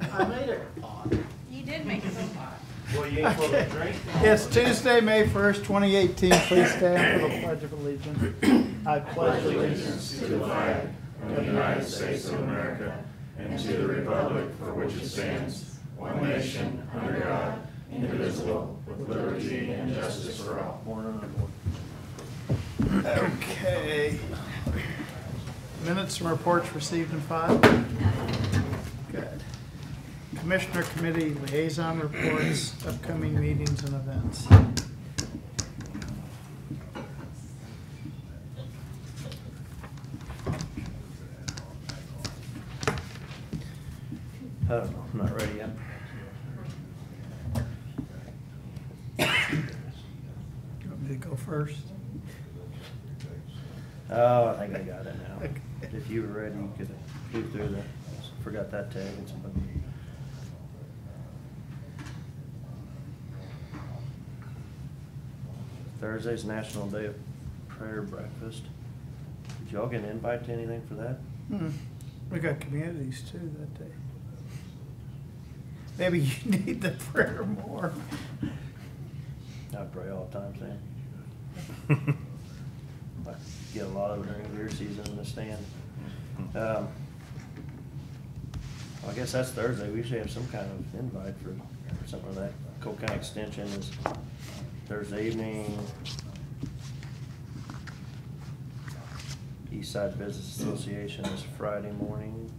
I made it on. You did make it so hot. Well, you ain't supposed to drink. It's Tuesday, May 1st, 2018. Please stand for the Pledge of Allegiance. I pledge allegiance to the flag of the United States of America and to the republic for which it stands, one nation, under God, indivisible, with liberty and justice for all. Okay. Minutes and reports received and filed. Good. Commissioner Committee Liaison Reports, upcoming meetings and events. I don't know, I'm not ready yet. You want me to go first? Oh, I think I got it now. Okay. If you were ready, you could move through the, forgot that tag and something. Thursday's National Day of Prayer Breakfast. Did y'all get an invite to anything for that? We got communities too that day. Maybe you need the prayer more. I pray all the time, Sam. I get a lot of it during deer season in the stand. I guess that's Thursday. We usually have some kind of invite for something like that. Cole County Extension is Thursday evening. Eastside Business Association is Friday morning.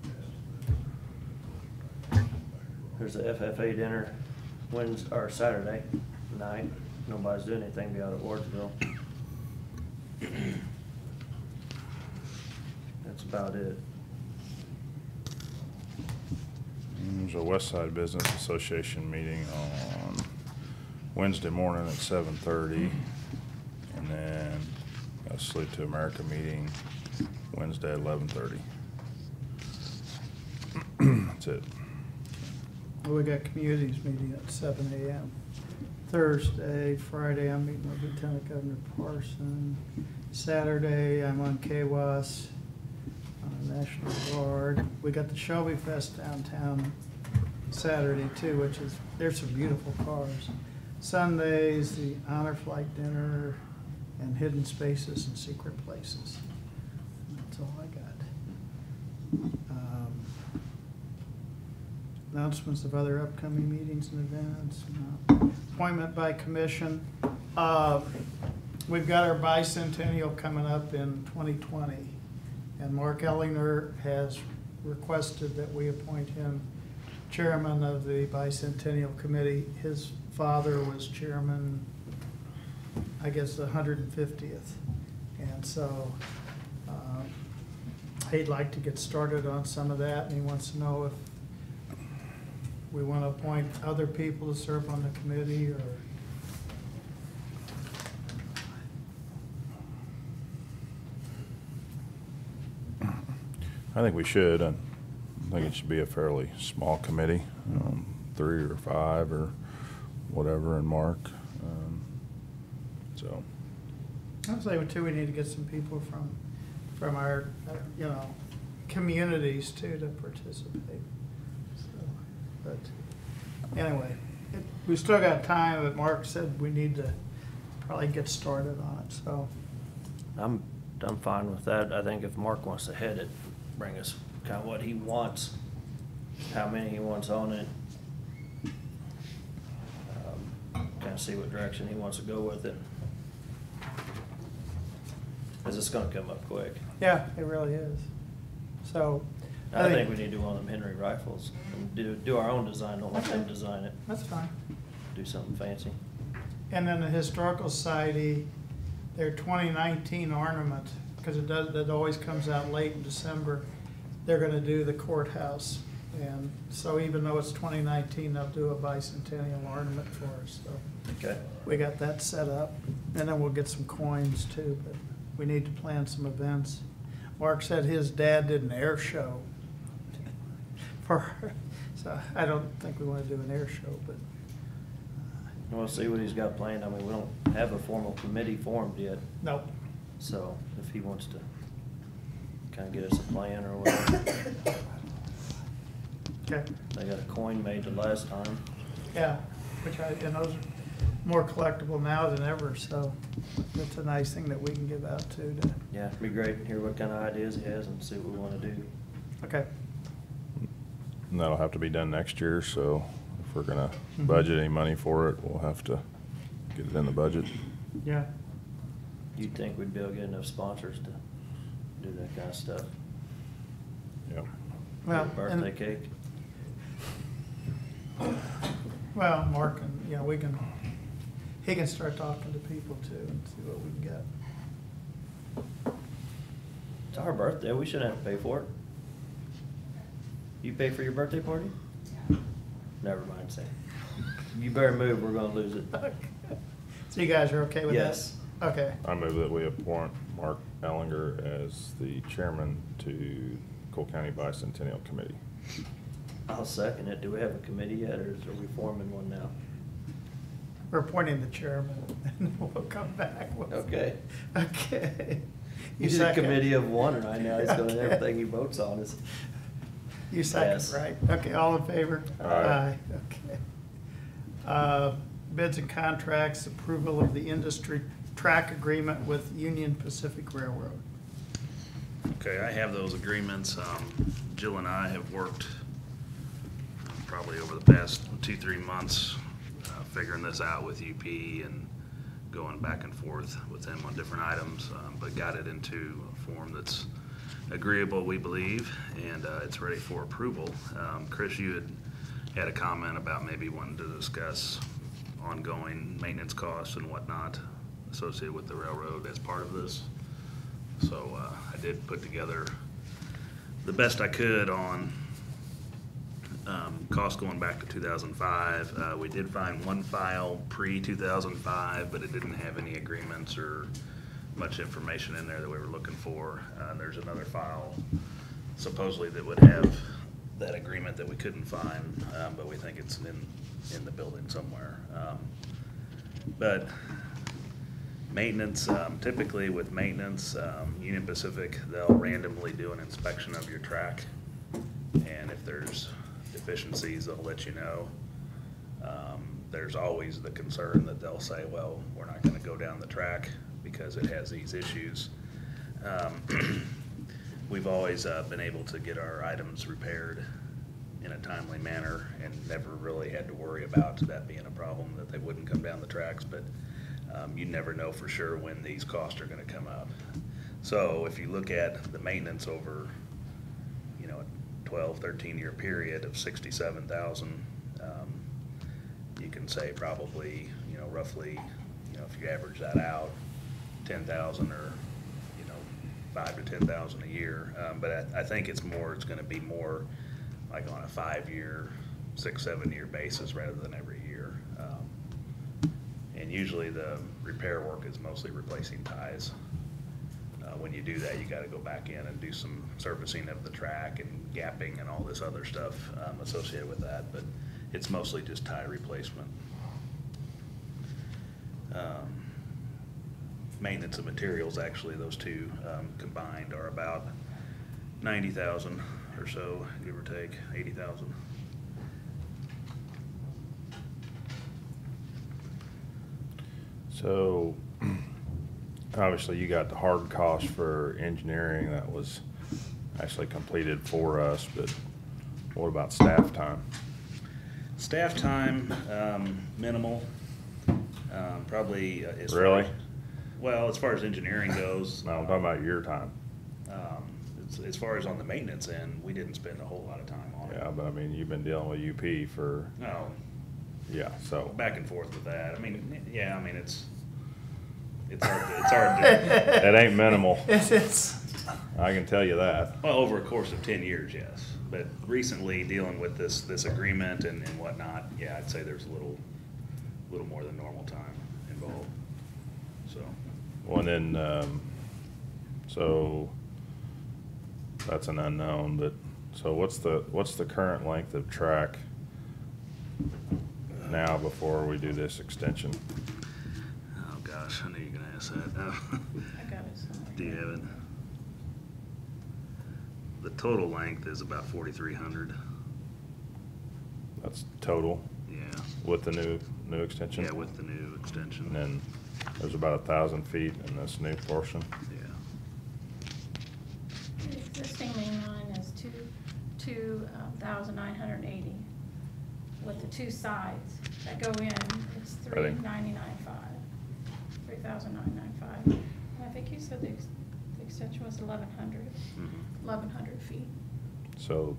There's a FFA dinner Wednesday or Saturday night. Nobody's doing anything, be out at Wardsville. That's about it. There's a West Side Business Association meeting on Wednesday morning at 7:30, and then a Salute to America meeting Wednesday at 11:30. That's it. We got communities meeting at 7 a.m. Thursday, Friday, I'm meeting with Lieutenant Governor Parson. Saturday, I'm on KWAS, National Guard. We got the Shelby Fest downtown Saturday too, which is, there's some beautiful cars. Sundays, the Honor Flight Dinner, and Hidden Spaces and Secret Places. That's all I got. Announcements of other upcoming meetings and events. Appointment by commission. We've got our bicentennial coming up in 2020, and Mark Ellinger has requested that we appoint him chairman of the bicentennial committee. His father was chairman, I guess, the 150th, and so he'd like to get started on some of that, and he wants to know if we want to appoint other people to serve on the committee, or I think we should. I think it should be a fairly small committee, 3 or 5 or whatever, and Mark. So. I was like, too, we need to get some people from our, communities too to participate. So, but anyway, we still got time, but Mark said we need to probably get started on it, so. I'm fine with that. I think if Mark wants to head it, bring us kind of what he wants, how many he wants on it. Kind of see what direction he wants to go with it. Because it's going to come up quick. Yeah, it really is. So. I think we need to do one of them Henry rifles and do our own design. Don't let them design it. That's fine. Do something fancy. And then the Historical Society, their 2019 ornament, because that always comes out late in December, they're going to do the courthouse. And so even though it's 2019, they'll do a bicentennial ornament for us. So Okay. we got that set up. And then we'll get some coins too, but we need to plan some events. Mark said his dad did an air show. So I don't think we want to do an air show, but. We'll see what he's got planned. I mean, we don't have a formal committee formed yet. Nope. So if he wants to kind of get us a plan or whatever. Okay, They got a coin made the last time. yeah, and those are more collectible now than ever, so it's a nice thing that we can give out to. Yeah, it'd be great to hear what kind of ideas he has and see what we want to do. Okay, And that'll have to be done next year, so if we're gonna Mhm. budget any money for it, we'll have to get it in the budget. yeah. You'd think we'd be able to get enough sponsors to do that kind of stuff? Yep. Well, Birthday and- cake? Well, Mark, and, you know, he can start talking to people too and see what we can get. It's our birthday, we shouldn't have to pay for it. You pay for your birthday party? Never mind, Sam. You better move, we're gonna lose it. So you guys are okay with that? Yes. Okay, I move that we appoint Mark Ellinger as the chairman to Cole County Bicentennial Committee. I'll second it. Do we have a committee yet, or are we forming one now? we're appointing the chairman, and we'll come back with. Okay. Okay. He's a second? committee of one right now, he's gonna, Okay. everything he votes on is. You second, Yes. right? Okay, all in favor? Aye. Okay. Bids and contracts, approval of the industry track agreement with Union Pacific Railroad. Okay, I have those agreements. Jill and I have worked probably over the past 2-3 months, figuring this out with UP and going back and forth with them on different items, but got it into a form that's agreeable, we believe, and it's ready for approval. Chris, you had a comment about maybe wanting to discuss ongoing maintenance costs and whatnot associated with the railroad as part of this. So I did put together the best I could on costs going back to 2005. We did find one file pre-2005, but it didn't have any agreements or much information in there that we were looking for. There's another file supposedly that would have that agreement that we couldn't find, but we think it's in the building somewhere. But maintenance, typically with maintenance, Union Pacific, they'll randomly do an inspection of your track. And if there's deficiencies, they'll let you know. There's always the concern that they'll say, well, we're not gonna go down the track because it has these issues. We've always been able to get our items repaired in a timely manner and never really had to worry about that being a problem, that they wouldn't come down the tracks, but you never know for sure when these costs are gonna come up. So if you look at the maintenance over, you know, a 12, 13-year period of 67,000, you can say probably, you know, roughly, you know, if you average that out, 10,000 or, you know, 5 to 10,000 a year. But I think it's gonna be more like on a 5-year, 6, 7-year basis rather than every year. And usually the repair work is mostly replacing ties. When you do that, you gotta go back in and do some surfacing of the track and gapping and all this other stuff associated with that, but it's mostly just tie replacement. Maintenance of materials, actually, those two combined are about 90,000 or so, give or take, 80,000. So, obviously, you got the hard cost for engineering that was actually completed for us, but what about staff time? Staff time, minimal, probably. Really? Well, as far as engineering goes. No, I'm talking about your time. As far as on the maintenance end, we didn't spend a whole lot of time on it. Yeah, but I mean, you've been dealing with UP for, No, yeah, so. back and forth with that. I mean, yeah, I mean, it's hard to, It ain't minimal, It's, I can tell you that. well, over a course of 10 years, yes. But recently, dealing with this agreement and whatnot, yeah, I'd say there's a little more than normal time involved, so. Well, and then, so, that's an unknown, but, so what's the current length of track now before we do this extension? Oh, gosh, I knew you were gonna ask that. I got it somewhere. Do you have it? The total length is about 4,300. That's total Yeah, with the new extension? yeah, with the new extension. And then there's about 1,000 feet in this new portion? Yeah. The existing main line is 2,980. With the two sides that go in, it's Ready. 3,995. 3,995. And I think you said the extension was 1,100. Mhm. 1,100 feet So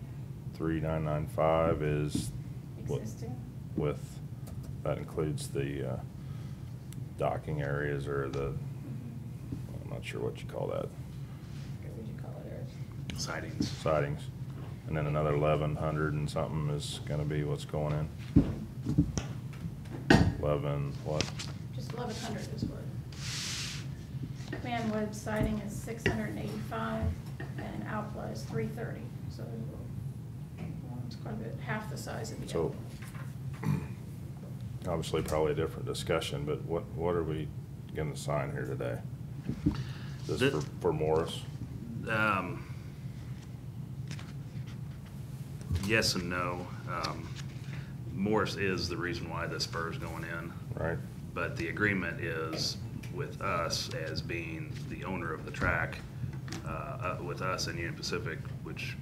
3,995 is what- existing. with, that includes the docking areas or the, Mhm. I'm not sure what you call that, What would you call it, Eric? Sidings. sidings. And then another 1,100 and something is gonna be what's going in. 11, what? Just 1,100 is what. Manwood siding is 685 and Alpla is 330, so it's quite a bit, half the size of the So, Alpla. obviously probably a different discussion, but what are we gonna sign here today? This The- for Morris? Yes and no. Morris is the reason why the spur's going in, Right? but the agreement is with us as being the owner of the track, with us and Union Pacific, which,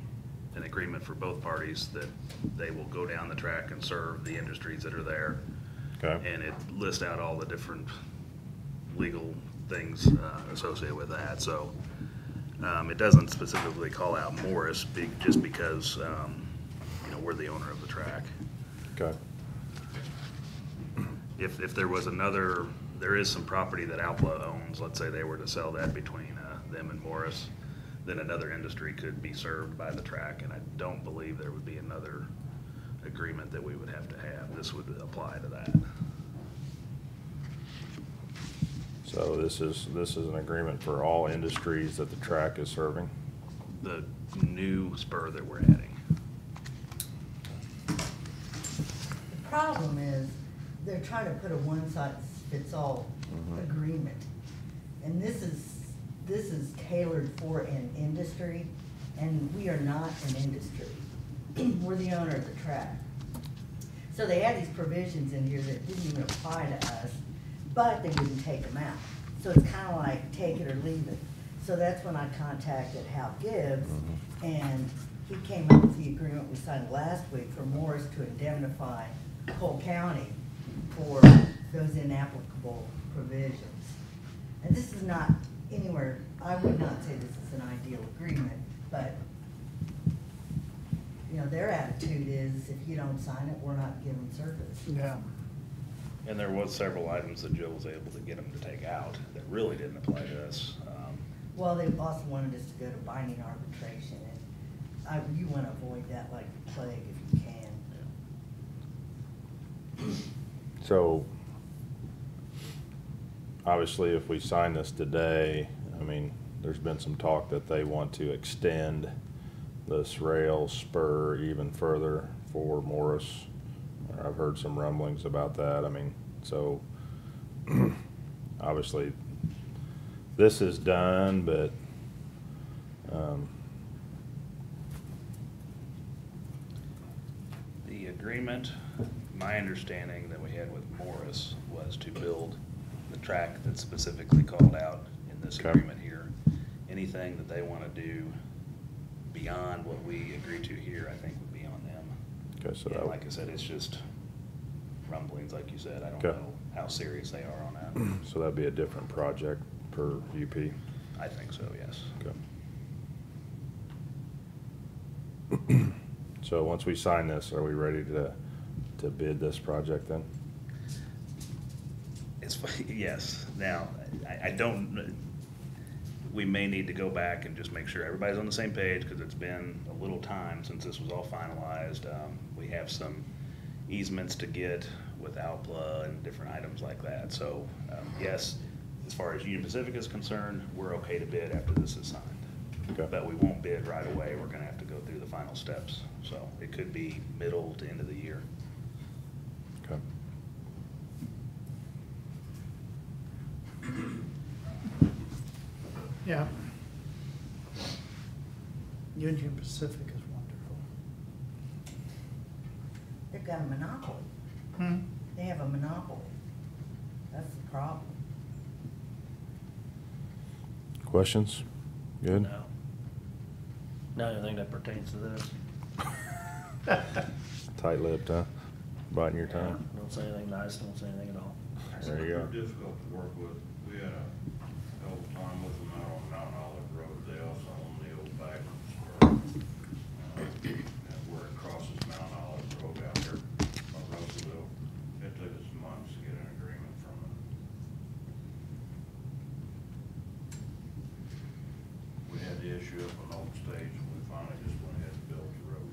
an agreement for both parties that they will go down the track and serve the industries that are there. Okay. And it lists out all the different legal things associated with that, so it doesn't specifically call out Morris, just because, you know, we're the owner of the track. Okay. If there was another, there is some property that Alpla owns, let's say they were to sell that between them and Morris, then another industry could be served by the track, and I don't believe there would be another agreement that we would have to have. This would apply to that. So this is an agreement for all industries that the track is serving? The new spur that we're adding. The problem is, they're trying to put a one-size-fits-all Mhm. agreement. And this is tailored for an industry, and we are not an industry. We're the owner of the track. So they had these provisions in here that didn't even apply to us, but they wouldn't take them out. So it's kind of like take it or leave it. So that's when I contacted Hal Gibbs, Mhm. and he came up with the agreement we signed last week for Morris to indemnify Cole County for those inapplicable provisions. And this is not anywhere, I would not say this is an ideal agreement, but, you know, their attitude is, if you don't sign it, we're not giving service. Yeah. And there was several items that Jill was able to get them to take out that really didn't apply to us. Well, they also wanted us to go to binding arbitration, and you want to avoid that like the plague if you can. So, obviously, if we sign this today, I mean, there's been some talk that they want to extend this rail spur even further for Morris. I've heard some rumblings about that. I mean, so, obviously, this is done, but, The agreement, my understanding that we had with Morris was to build the track that's specifically called out in this Okay. agreement here. Anything that they want to do beyond what we agreed to here, I think would be on them. okay, so And that, like I said, it's just rumblings, like you said. I don't Okay. know how serious they are on that. so that'd be a different project per UP. I think so, yes. Okay. So once we sign this, are we ready to bid this project then? It's, yes. Now, I don't, we may need to go back and just make sure everybody's on the same page, because it's been a little time since this was all finalized. We have some easements to get with Alpla and different items like that. So, yes, as far as Union Pacific is concerned, we're okay to bid after this is signed. Okay. But we won't bid right away. We're gonna have to go through the final steps. So it could be middle to end of the year. Okay. Yeah. Union Pacific is wonderful. They're got a monopoly. Hmm? They have a monopoly. That's the problem. Questions? Good? No. Not anything that pertains to this. Tight-lipped, huh? Biting your tongue? Don't say anything nice, don't say anything at all. There you go. They're difficult to work with. We had a hell of a time with them out on Mount Olive Road. They also own the old Bagley store. And where it crosses Mount Olive Road out there by Roseville. It took us months to get an agreement from them. We had the issue up on Old Stage and we finally just went ahead and built the road.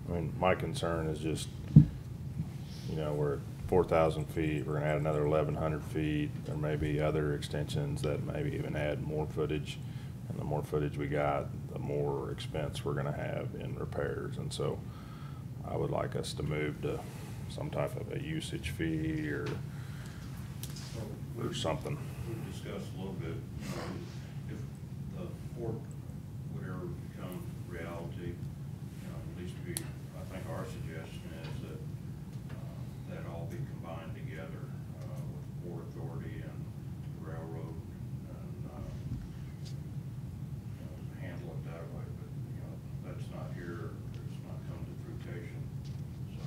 I mean, my concern is just, we're at 4,000 feet, we're gonna add another 1,100 feet. There may be other extensions that maybe even add more footage. And the more footage we got, the more expense we're gonna have in repairs. And so I would like us to move to some type of a usage fee or something. We've discussed a little bit, if the port would ever become reality, at least I think our suggestion is that that all be combined together with Port Authority and railroad and handle it that way. But, that's not here, it's not come to fruition. So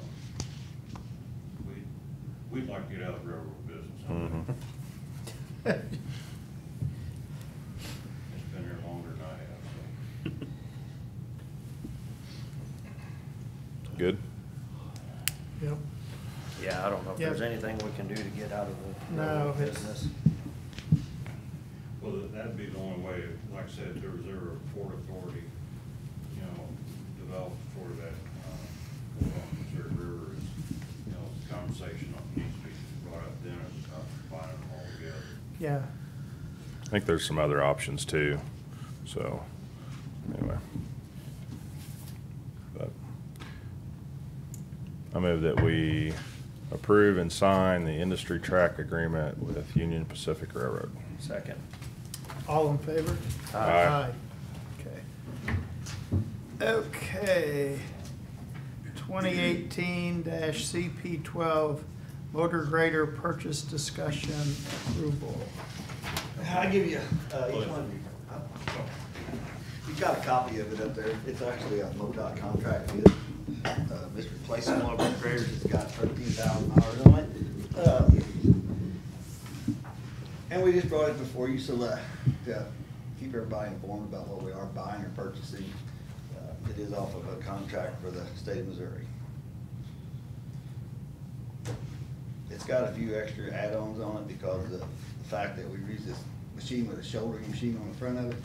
we'd like to get out of the railroad business. Mhm. It's been here longer than I have, so. Good? Yep. Yeah, I don't know if Yep. there's anything we can do to get out of the No, railroad it's- business. Well, that'd be the only way. Like I said, if there was ever a Port Authority, developed for that, Missouri River is, conversation needs to be brought up then as a combining them all together. Yeah. I think there's some other options too, so, anyway. But I move that we approve and sign the industry track agreement with Union Pacific Railroad. Second. All in favor? Aye. Okay. Okay. 2018-CP12 motor grader purchase discussion approval. I'll give you, each one, you've got a copy of it up there. It's actually a MoDOT contract bid. This replacement one of our graders has got 13,000 hours on it. And we just brought it before you, so to keep everybody informed about what we are buying or purchasing. It is off of a contract for the state of Missouri. It's got a few extra add-ons on it because of the fact that we use this machine with a shouldering machine on the front of it.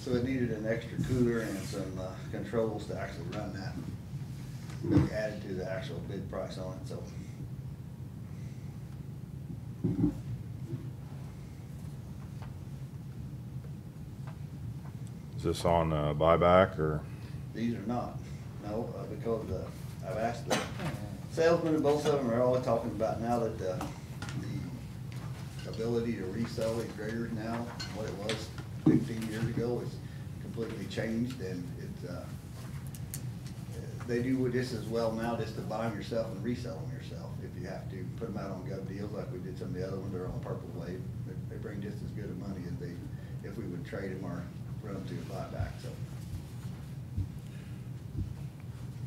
So it needed an extra cooler and some controls to actually run that. We added to the actual bid price on it, so. Is this on buyback or? These are not, no, because I've asked the salesmen of both of them are always talking about now that the ability to resell these graders now, what it was 15 years ago, is completely changed, and it's, they do just as well now just to buy them yourself and resell them yourself. If you have to put them out on gov deals like we did some of the other ones, they're on Purple Wave, they bring just as good of money as they, if we would trade them or run them to a buyback, so.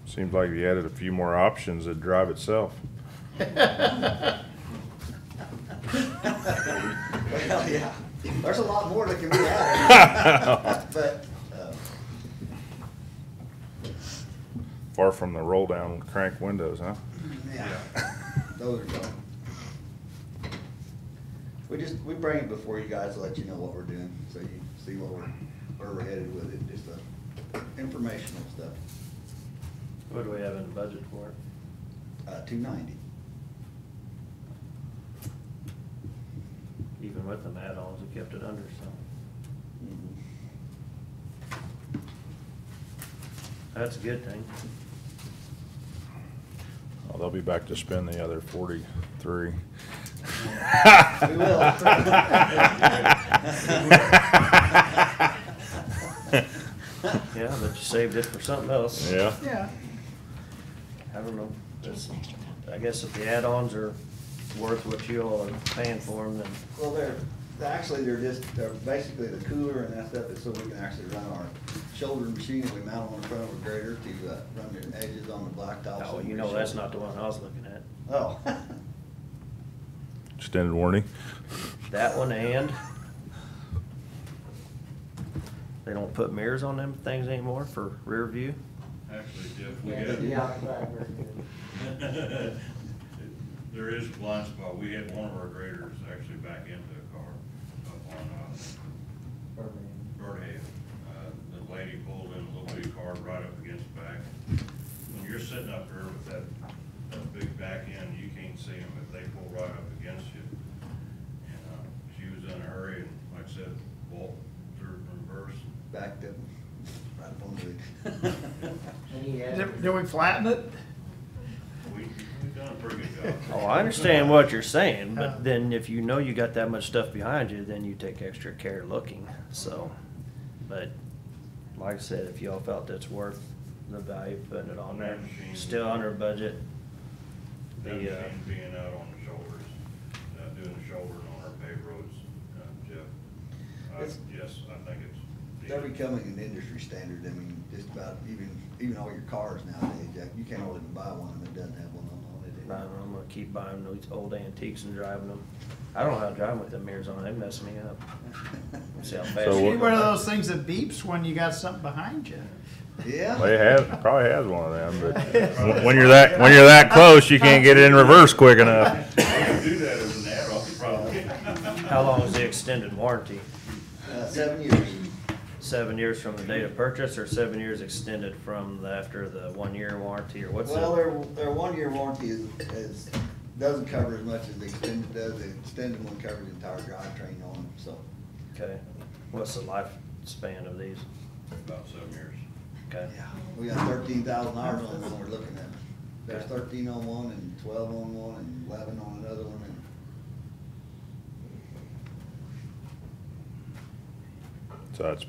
Seems like if you added a few more options, it'd drive itself. Well, yeah, there's a lot more that can be added, but, Far from the roll down crank windows, huh? yeah, those are gone. We bring it before you guys to let you know what we're doing, so you see where we're headed with it, just informational stuff. What do we have in the budget for it? 290. Even with them add-ons, we kept it under, so. That's a good thing. Oh, they'll be back to spend the other 43. We will. but you saved it for something else. Yeah. Yeah. I don't know. I guess if the add-ons are worth what you all are paying for them, then Well, they're basically the cooler and that stuff is so we can actually run our shoulder machine and we mount on the front of a grader to run the edges on the blacktop. oh, you know that's not the one I was looking at. Oh. Extended warranty. That one and they don't put mirrors on them things anymore for rear view. Actually, Jeff, we Yeah, had. the outside rear view. There is a blind spot. We had one of our graders actually back into a car up on, Birdhaven. The lady pulled in a little bitty car right up against the back. When you're sitting up there with that big back end, you can't see them, but they pull right up against you. And, she was in a hurry and, like I said, bolt through reverse. Backed up, right up on the. And he had- Did we flatten it? We've done a pretty good job. Oh, I understand what you're saying, but then if you know you got that much stuff behind you, then you take extra care looking, so. But, like I said, if y'all felt it's worth the value of putting it on there, still under budget. That The, machine being out on the shoulders, doing the shoulders on our paved roads, Jeff. It's- Yes, I think it's. They're becoming an industry standard. I mean, just about even all your cars nowadays, Jack, you can't even buy one that doesn't have one on it. I'm gonna keep buying those old antiques and driving them. I don't know how to drive them with them mirrors on, they mess me up. See how fast. So You what- need one of those things that beeps when you got something behind you. Yeah. They probably has one of them, but when you're that close, you can't get it in reverse quick enough. We can do that as an add-on, probably. How long is the extended warranty? 7 years. 7 years from the date of purchase, or 7 years extended from after the 1 year warranty, or what's it? Well, their 1 year warranty doesn't cover as much as the extended does. The extended one covers the entire drivetrain on them, so. Okay, what's the lifespan of these? About 7 years. Okay, Yeah, we got 13,000 hours on the one we're looking at. There's 13 on one and 12 on one and 11 on another one. And So that's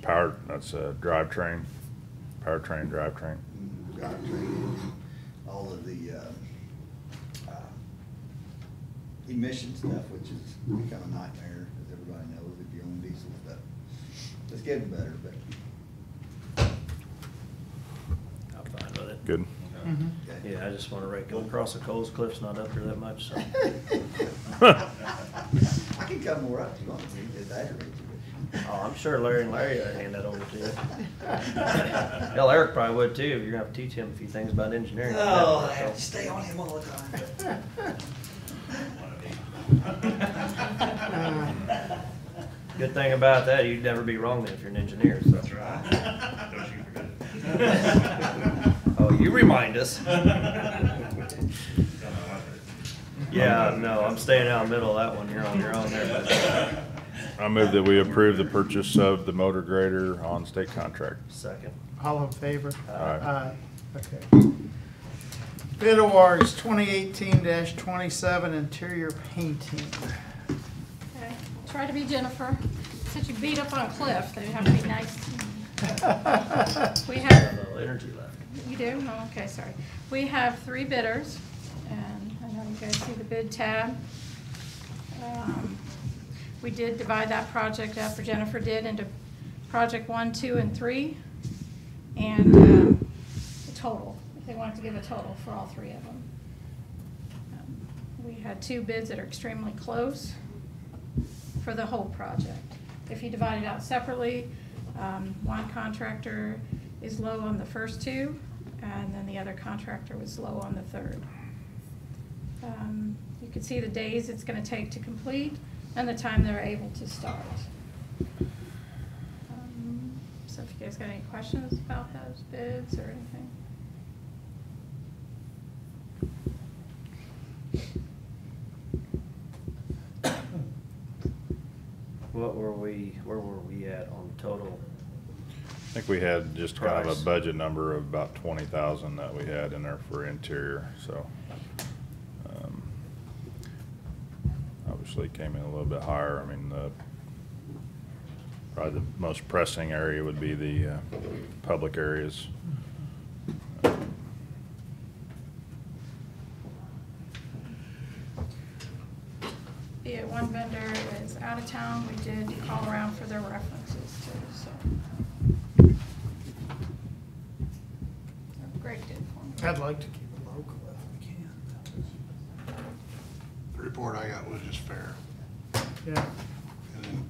a drivetrain, powertrain, drivetrain. drivetrain, all of the emission stuff, which has become a nightmare, as everybody knows, if you own diesel stuff. It's getting better, but, I'm fine with it. Good. Mhm. okay. Yeah, I just wanna rake them across the Coles Cliff's not up there that much, so. I can come more up if you want me, just aggravate you. Oh, I'm sure Larry and Larry would hand that over to you. Hell, Eric probably would too, you're gonna have to teach him a few things about engineering. Oh, I have to stay on him all the time. Good thing about that, you'd never be wrong then if you're an engineer, so. That's right. Don't you forget it. Oh, you remind us. Yeah, no, I'm staying out in the middle of that one, you're on your own there. I move that we approve the purchase of the motor grader on state contract. Second. All in favor? Aye. Okay. Bid awards 2018-27 interior painting. Okay, try to be Jennifer. Since you beat up on Cliff, they have to be nice. We Got have, a little energy left. you do? Oh, okay, sorry. We have 3 bidders, and I know you guys see the bid tab. We did divide that project up, or Jennifer did, into project 1, 2, and 3, and the total, if they wanted to give a total for all 3 of them. We had 2 bids that are extremely close for the whole project. If you divide it out separately, one contractor is low on the first 2, and then the other contractor was low on the third. You can see the days it's gonna take to complete and the time they're able to start. So if you guys got any questions about those bids or anything? Where were we at on total? I think we had just kind of Price. a budget number of about 20,000 that we had in there for interior, so. Obviously came in a little bit higher. I mean, Probably the most pressing area would be the public areas. Yeah, one vendor is out of town. We did call around for their references too, so. Greg did for me. I'd like to keep it local if we can. The report I got was just fair, Yeah, and then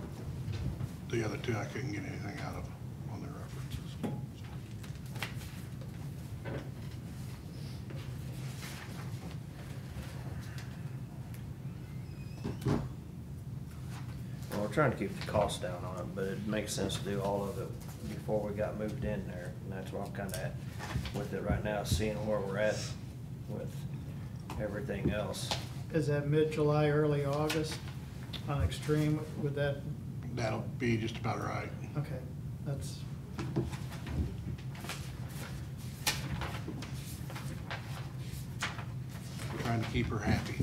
the other two, I couldn't get anything out of on their references. Well, we're trying to keep the cost down on it, but it makes sense to do all of it before we got moved in there. And that's where I'm kinda at with it right now, seeing where we're at with everything else. is that mid-July, early August on extreme, would that, That'll be just about right. okay, that's, We're trying to keep her happy.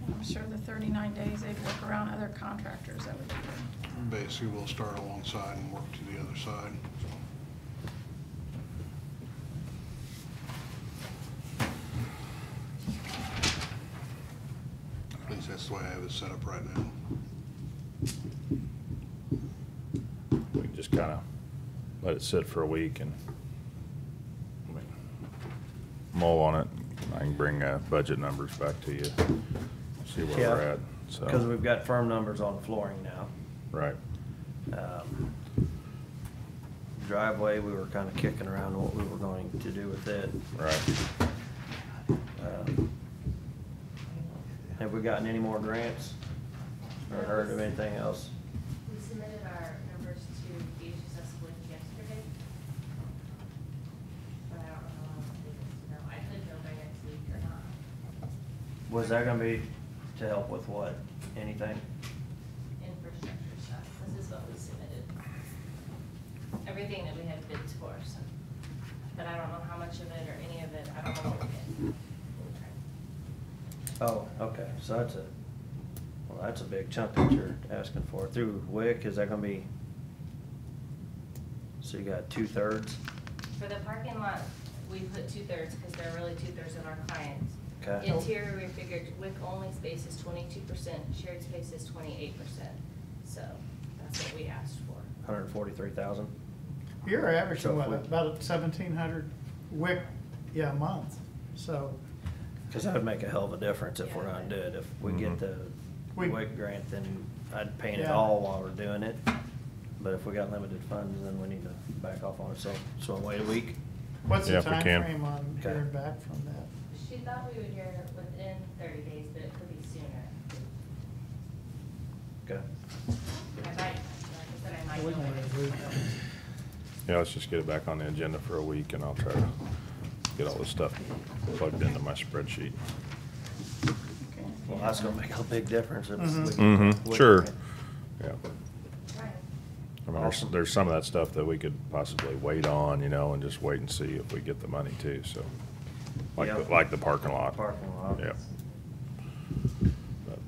I'm sure the 39 days they'd work around other contractors that would be good. Basically, we'll start alongside and work to the other side. At least that's the way I have it set up right now. We can just kind of let it sit for a week and I mean, mull on it. I can bring budget numbers back to you, see where we're Yeah, at. So, Because we've got firm numbers on flooring now. right. Driveway, we were kinda kicking around what we were going to do with it. Right. Have we gotten any more grants? Or heard of anything else? We submitted our numbers to DHS with yesterday. But I don't know how long it takes to know. I could know by next week or not. Was that gonna be to help with what? Anything? Infrastructure stuff. This is what we submitted. Everything that we had bids for, so. But I don't know how much of it or any of it. I don't know what we did. Oh, okay, so that's a big chunk that you're asking for. Through WIC, is that gonna be, so you got 2/3? For the parking lot, we put 2/3 because they're really 2/3 of our clients. Okay. Interior, we figured WIC only space is 22%, shared space is 28%. So that's what we asked for. 143,000? you're So averaging if what, we- about 1,700 wick, yeah, a month, so. Cause that would make a hell of a difference if we're Yeah. gonna do it. If we get the We- WIC grant, then I'd paint it Yeah. all while we're doing it. But if we got limited funds, then we need to back off on it. So wait a week? What's the Yeah, if we can. timeframe on Okay. hearing back from that? She thought we would hear within 30 days, but it could be sooner. Okay. I might, like I said, I might. We know don't by next really week. Yeah, let's just get it back on the agenda for a week and I'll try to get all this stuff plugged into my spreadsheet. Well, that's gonna make a big difference if we Mhm. get the WIC Sure. grant. Yeah. Right. I mean, Awesome. there's some of that stuff that we could possibly wait on, and just wait and see if we get the money too, so. Like, Yeah. like the parking lot. Parking lot. Yeah. But-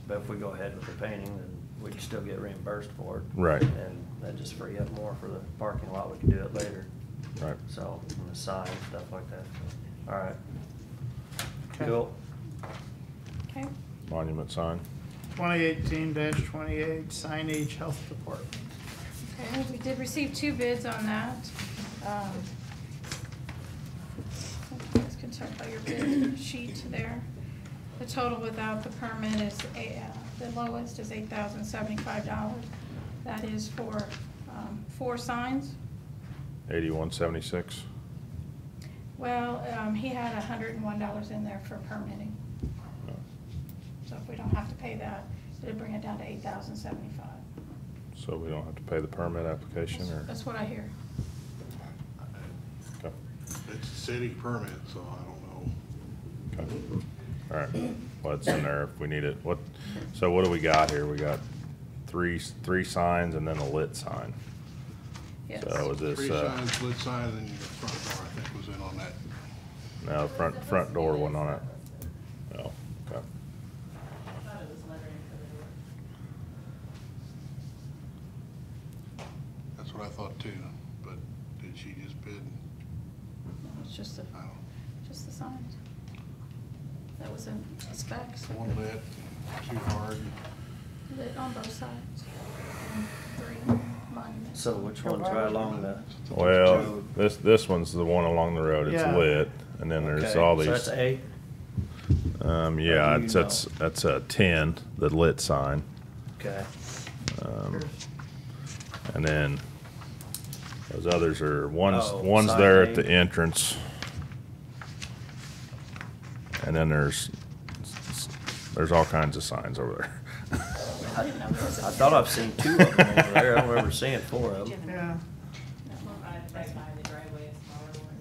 But if we go ahead with the painting, then we can still get reimbursed for it. Right. And that just free up more for the parking lot. We can do it later. Right. So, and the sign, stuff like that. All right. Okay. Cool. Okay, Monument sign. 2018-28 signage health department. okay, we did receive 2 bids on that. You guys can check out your bid sheet there. The total without the permit is, the lowest is $8,075. That is for 4 signs. 8176. Well, he had $101 in there for permitting. So if we don't have to pay that, it'd bring it down to $8,075. So we don't have to pay the permit application, or? That's what I hear. Okay. It's a city permit, so I don't know. Okay. All right. Well, it's in there if we need it. So what do we got here? We got three signs and then a lit sign. Yes. So is this, 3 signs, lit sign, and then your front door, I think, was in on that. no, front door one on it. No, okay. I thought too, but did she just bid? It's just the, I don't know. just the signs. That was in specs. One lit, too hard. Lit on both sides. And 3 monuments. So which one's right along the? Well, road? this one's the one along the road. It's Yeah. lit, and then there's Okay, all so these. that's A? Yeah, Or do you that's a 10, the lit sign. Okay. Um, And then those others are, one's Oh, sign there A. at the entrance. And then there's all kinds of signs over there. I didn't know there was a. I thought I've seen 2 of them over there. I don't remember seeing 4 of them. Yeah. Right by the driveway, a smaller one.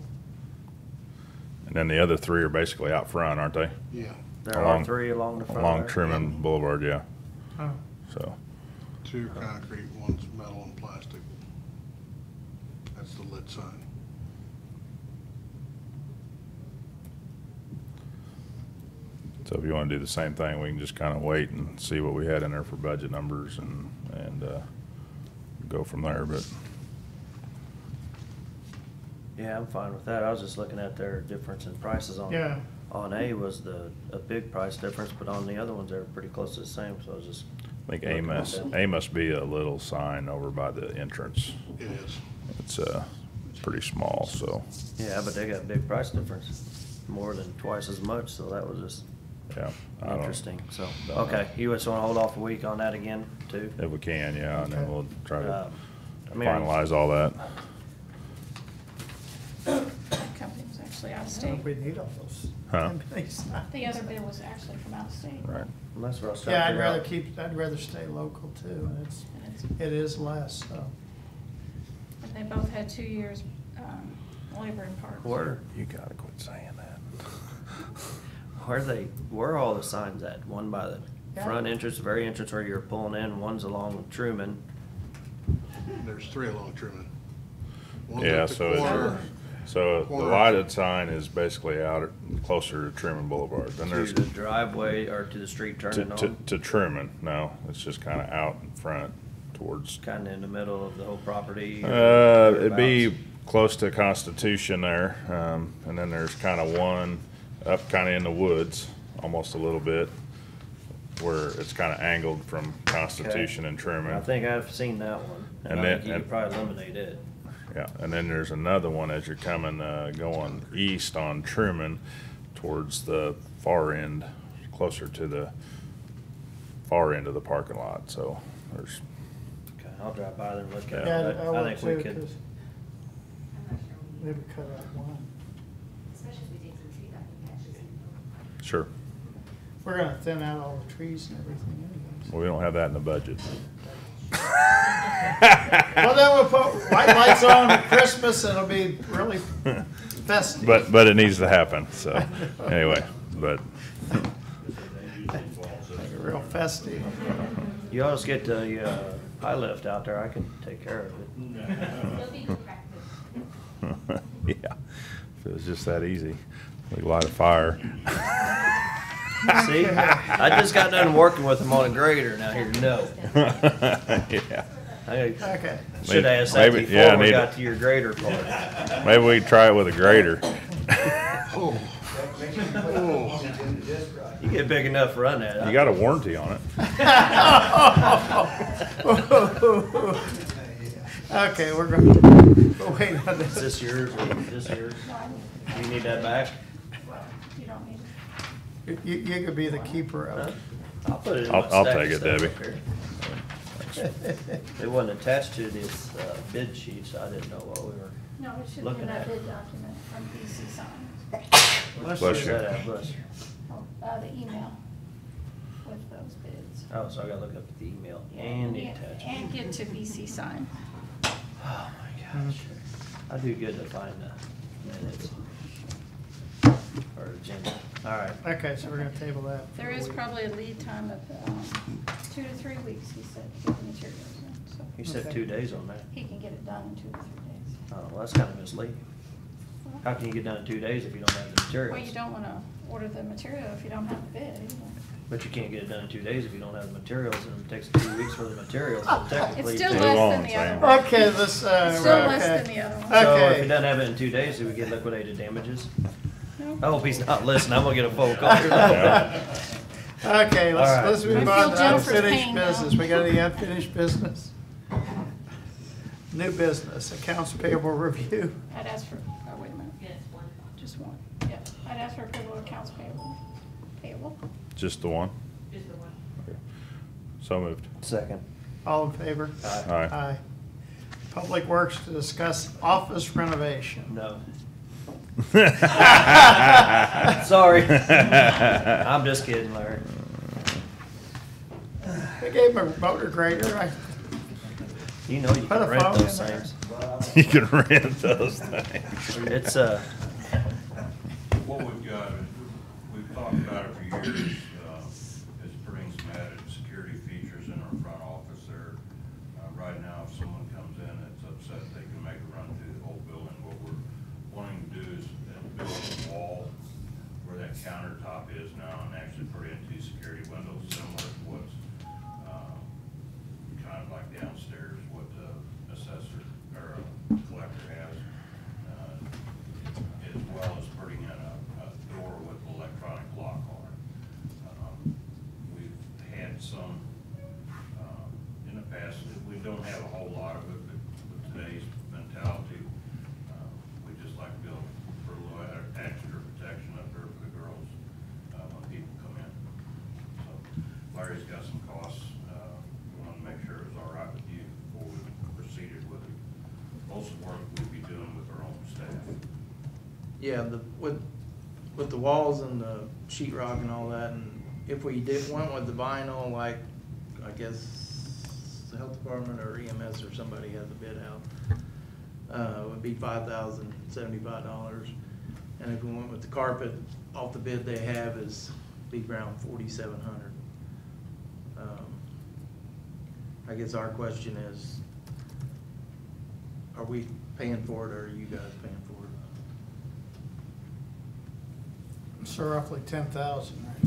And then the other 3 are basically out front, aren't they? Yeah, There are Along- 3 along the front Along there? Truman Boulevard, yeah, Oh, so. 2 concrete, one's metal and plastic. That's the lit sign. So if you wanna do the same thing, we can just kinda wait and see what we had in there for budget numbers and go from there, but. Yeah, I'm fine with that. I was just looking at their difference in prices on. Yeah. On A was a big price difference, but on the other ones, they were pretty close to the same, so I was just. I think looking at A them. must be a little sign over by the entrance. It is. It's pretty small, so, Yeah, but they got a big price difference, more than twice as much, so that was just yeah. I don't- interesting, so. don't know. Okay, you just wanna hold off a week on that again, too? If we can, yeah, and then Okay. we'll try to I mean- finalize all that. That company was actually out of I don't know state. if we need all those. Huh? companies. The other bid was actually from out of state. Right. And that's what I was trying Yeah, to I'd figure rather out. I'd rather stay local too, and And it's, it is less, so. and they both had 2 years, labor and parts. Where, You gotta quit saying that. where are all the signs at? One by the Yeah. front entrance, the very entrance where you're pulling in, one's along Truman. There's 3 along Truman. One's Yeah, at the so corner. the Corner. lighted sign is basically out closer to Truman Boulevard. Then To there's the driveway or to the street turning on, to Truman, no, it's just kinda out in front towards, kinda in the middle of the whole property. or it'd be thereabouts. close to Constitution there, and then there's kinda one up kinda in the woods, almost a little bit, where it's kinda angled from Constitution and Truman. I think I've seen that one, and And I then- think you could probably eliminate it. Yeah, and then there's another one as you're coming, going east on Truman towards the far end, closer to the far end of the parking lot, so there's, Okay, I'll drive by there and look at Yeah. it. Yeah, but I would think we too, could, 'cause I'm not sure. maybe cut out one. Especially if we take some tree down patches. sure, We're gonna thin out all the trees and everything anyways. well, we don't have that in the budget. Well, then we'll put white lights on at Christmas, and it'll be really festive. But it needs to happen, so, anyway, but, Make it real festive. you always get the, high lift out there, I can take care of it. It'll be good practice. yeah, if it was just that easy, we light a fire. See, I just got done working with them on a grader, now here, no. Yeah, I Okay. should have asked that Maybe- yeah, before we need got to- to your grader part. maybe we could try it with a grater. Oh. Oh. You get big enough to run that. You got a warranty on it. Okay, we're going, wait on Is this. this yours or is this yours? Do you need that back? Well, you don't need it. You could be the keeper Huh? of it. I'll put it in my I'll stack take of it, stuff Debbie. up here. It wasn't attached to this bid sheet, so I didn't know what we were. No, it should be Looking in that at- bid document from BC Signs. Bless Bless Where's you. that at? Bless you. The email with those bids. Oh, so I gotta look up the email and the attachment. And get to BC Sign. Oh my gosh. I do good to find the minutes. Or agenda. All right. Okay, so we're gonna table that. for There a is week. probably a lead time of 2 to 3 weeks, he said, to get the materials in. So You said Okay. 2 days on that. he can get it done in 2 to 3 days. Oh, well, that's kind of misleading. How can you get done in 2 days if you don't have the materials? Well, you don't want to order the material if you don't have the bid either. But you can't get it done in 2 days if you don't have the materials, and it takes 2 weeks for the materials, so technically. It's you still take- less all than the the same. other one. Okay, let's, It's still less okay. than the other one. So if Okay. he doesn't have it in 2 days, do we get liquidated damages? No. I hope he's not listening, I'm gonna get a phone call. Yeah. Okay, All right. let's move I on feel to Jennifer's unfinished pain now. business. We got any unfinished business? New business, accounts payable review. I'd ask for, oh, wait a minute. Yes, one. Just one. Yeah, I'd ask for approval of accounts payable. Just the one? Just the one. Okay. So moved. Second. All in favor? Aye. Aye. Public Works to discuss office renovation. No. Sorry. I'm just kidding, Larry. They gave him a motor grader. You know you Put a can rent phone those in there. things. You can rent those things. It's, What we've got is, we've talked about it for years, is putting some added security features in our front office there. Right now, if someone comes in that's upset, they can make a run through the whole building. What we're wanting to do is build a wall where that countertop is now and actually put in 2 security windows similar to what's, kind of like downstairs, what the assessor or collector has. As well as putting in a door with electronic lock on it. We've had some, in the past, we don't have a whole lot of it, but with today's mentality, we just like to build for a little extra protection up there for the girls, when people come in. So Larry's got some costs, we wanted to make sure it was all right with you before we proceeded with it. Most of the work we'd be doing with our own staff. Yeah, with the walls and the sheetrock and all that, and if we went with the vinyl, like, I guess, the health department or EMS or somebody has a bid out, it would be $5,075. And if we went with the carpet, off the bid they have is be around $4,700. I guess our question is, are we paying for it or are you guys paying for it? So roughly 10,000, right?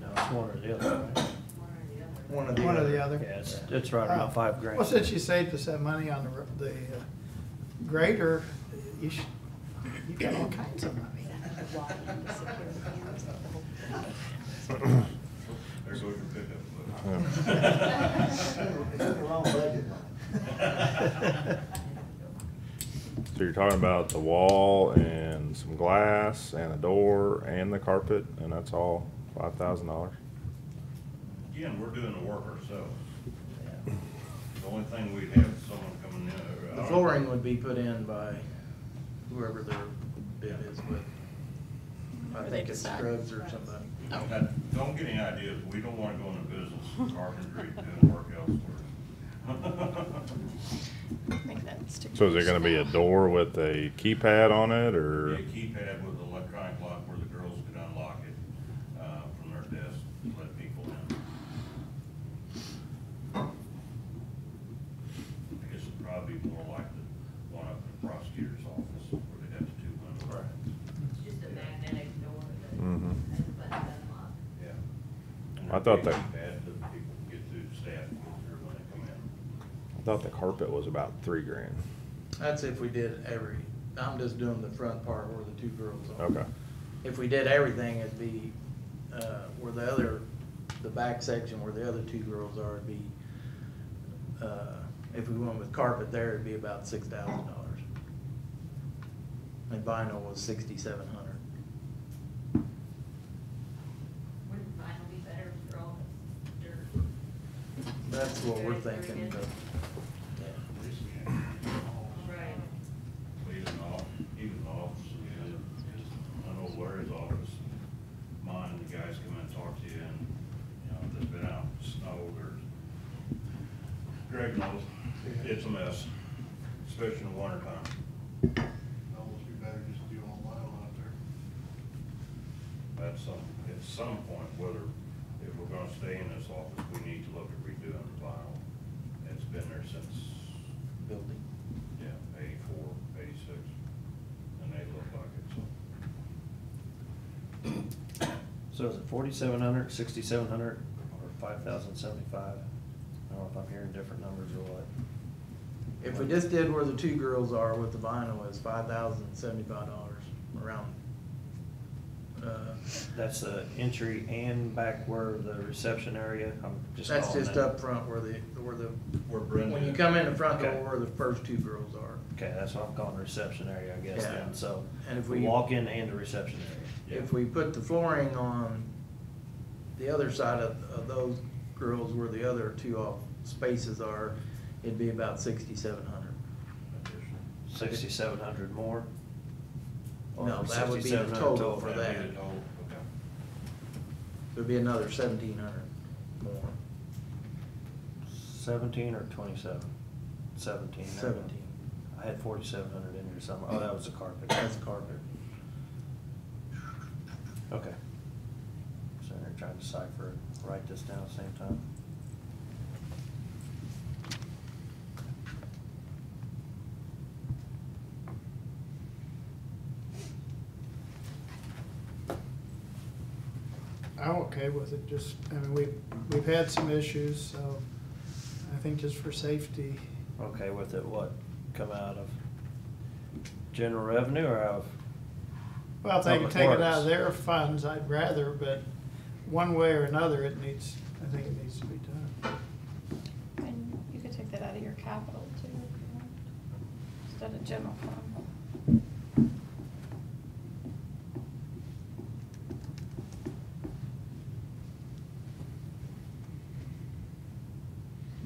no, it's one or the other, right? One or the One or other. the other. Yeah, it's right around $5,000. Well, since you saved us that money on the grader, you got all kinds of money. There goes your pickup. Wrong budget. So you're talking about the wall and some glass and a door and the carpet, and that's all $5,000? Again, we're doing the work ourselves. The only thing we'd have is someone coming in. The flooring would be put in by whoever their bid is with. I Whoever they think it's decide. Scruggs or somebody. Don't get any ideas, we don't wanna go into business with carpentry doing work elsewhere. I think that's too. So is there gonna be a door with a keypad on it, Be or? a keypad with electronic lock where the girls could unlock it, from their desk to let people in. I guess it'd probably be more like the one up in the prosecutor's office where they have the 2 windows. It's just a magnetic door that Mhm. has a button unlock. Yeah. I thought that- Bad that people get through the staff get through when they come in. I thought the carpet was about $3,000. That's if we did I'm just doing the front part where the 2 girls are. Okay. If we did everything, it'd be, where the back section where the other 2 girls are, it'd be, if we went with carpet there, it'd be about $6,000. And vinyl was $6,700. Wouldn't vinyl be better for all the dirt? That's what we're thinking, but, yeah. Right. Even the office, I know Larry's office, mine, and the guys come in and talk to you, and, they've been out, snowed, or Greg knows, it's a mess, especially in the winter time. Almost be better just do all vinyl out there. At some point, whether, if we're gonna stay in this office, we need to look at redoing the vinyl. It's been there since, Building. yeah, 84, 86, and they look like it, so. So is it 4,700, 6,700, or 5,075. I don't know if I'm hearing different numbers or what. If we just did where the two girls are with the vinyl, it's $5,075 around. That's the entry and back where the reception area, I'm just That's calling just that. up front where Where Brenda when you is. come in the front door Okay. where the first two girls are. Okay, that's what I'm calling the reception area, I guess, Yeah. then, so. And if the we- walk-in and the reception area. If we put the flooring on the other side of those girls where the other two off spaces are, it'd be about 6,700. 6,700 more? Or No, that would be the 6,700 total for That'd that. be the total, okay. There'd be another 1,700 more. 17 or 27? 17. 17. I had 4,700 in here somewhere. Oh, that was the carpet. That's carpet. Okay. So they're trying to decipher it, write this down at the same time. I'm okay with it, just, I mean, we've had some issues, so I think just for safety, Okay with it, what, come out of general revenue or out of? well, if they can Public take it out of Works. their funds, I'd rather, but one way or another, I think it needs to be done. And you could take that out of your capital too, if you want, instead of general fund.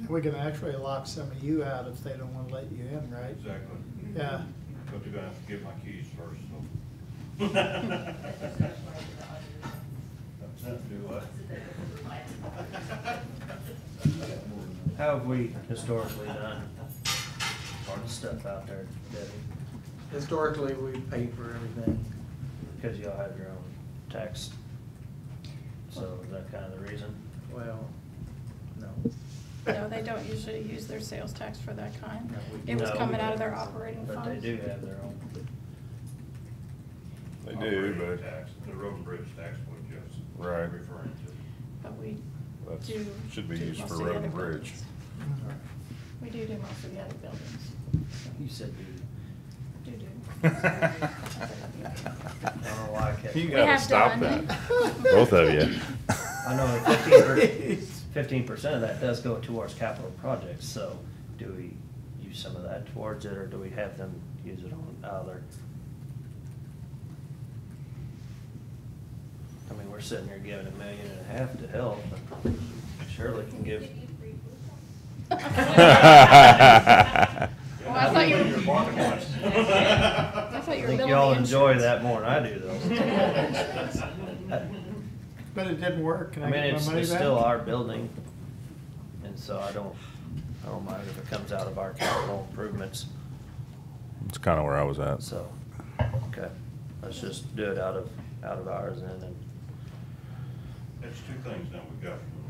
We can actually lock some of you out if they don't wanna let you in, right? Exactly. Yeah, But they're gonna have to get my keys first, so. Do what? How have we historically done our stuff out there, Debbie? Historically, we paid for everything. Because y'all have your own tax. So is that kind of the reason? Well, no. No, they don't usually use their sales tax for that kind. No, we- It was No, coming we out of don't. their operating But funds. they do have their own. They do, Operating but tax, the road and bridge tax what Jeff's Right. referring to. But we that's, do. should be do used most for of the road other and bridge. buildings. We do most of the other buildings. You said you. Do. I don't know why I kept. You We gotta have stop done. that, both of you. I know that 15% of that does go towards capital projects, so do we use some of that towards it, or do we have them use it on other? I mean, we're sitting here giving $1.5 million to help, but surely can give. Well, I thought you were. I thought I you were think billing y'all the enjoy insurance. that more than I do, though. but it didn't work, can I I mean, get it's my money back? still our building, and so I don't mind if it comes out of our capital improvements, It's kinda where I was at. so, okay. Let's just do it out of ours then, and That's two things now we got from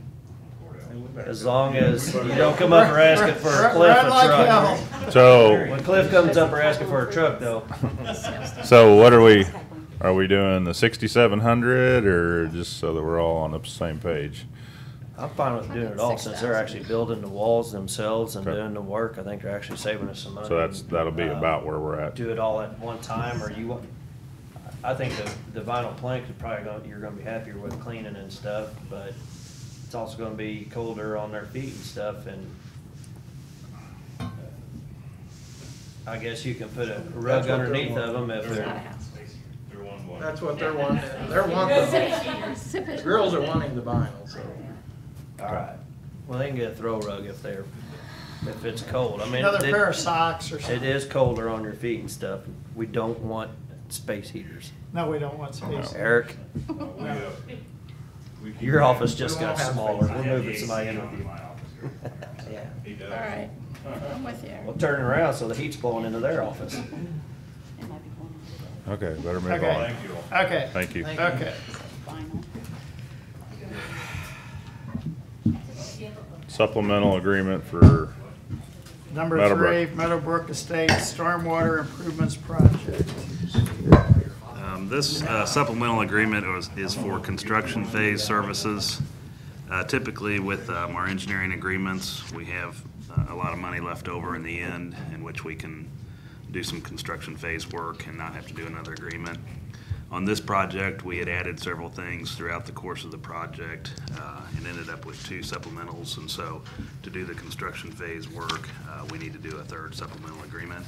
the courthouse. as long as you don't come up or asking for a Cliff Run a like truck. hell. So, When Cliff comes up or asking for a truck, though, so what are we doing the 6,700 or just so that we're all on the same page? I'm fine with doing it all, since they're actually building the walls themselves and Okay. doing the work. I think they're actually saving us some money. So that'll be Uh, about where we're at. Do it all at one time, or you want, I think the vinyl plank is probably you're gonna be happier with cleaning and stuff, but it's also gonna be colder on their feet and stuff, and I guess you can put a rug That's what they're underneath of wanting. them if It's not a they're, house. They're one. That's what they're wanting. They're wanting, the girls are wanting the vinyl, so. all right. Well, they can get a throw rug if it's cold. I mean, Another pair of socks or it something. is colder on your feet and stuff. We don't want space heaters. No, we don't want space. Eric, your office just got smaller. We're moving somebody in with you. Yeah. He does. All right, I'm with you. Well, turn it around so the heat's blowing into their office. Okay, better move Okay. on. Thank you all. Okay. Thank you. Okay. Supplemental agreement for, Number Meadowbrook. 3, Meadowbrook Estates Stormwater Improvements Project. This supplemental agreement is for construction phase services. Typically with our engineering agreements, we have a lot of money left over in the end in which we can do some construction phase work and not have to do another agreement. On this project, we had added several things throughout the course of the project and ended up with 2 supplementals. And so to do the construction phase work, we need to do a 3rd supplemental agreement.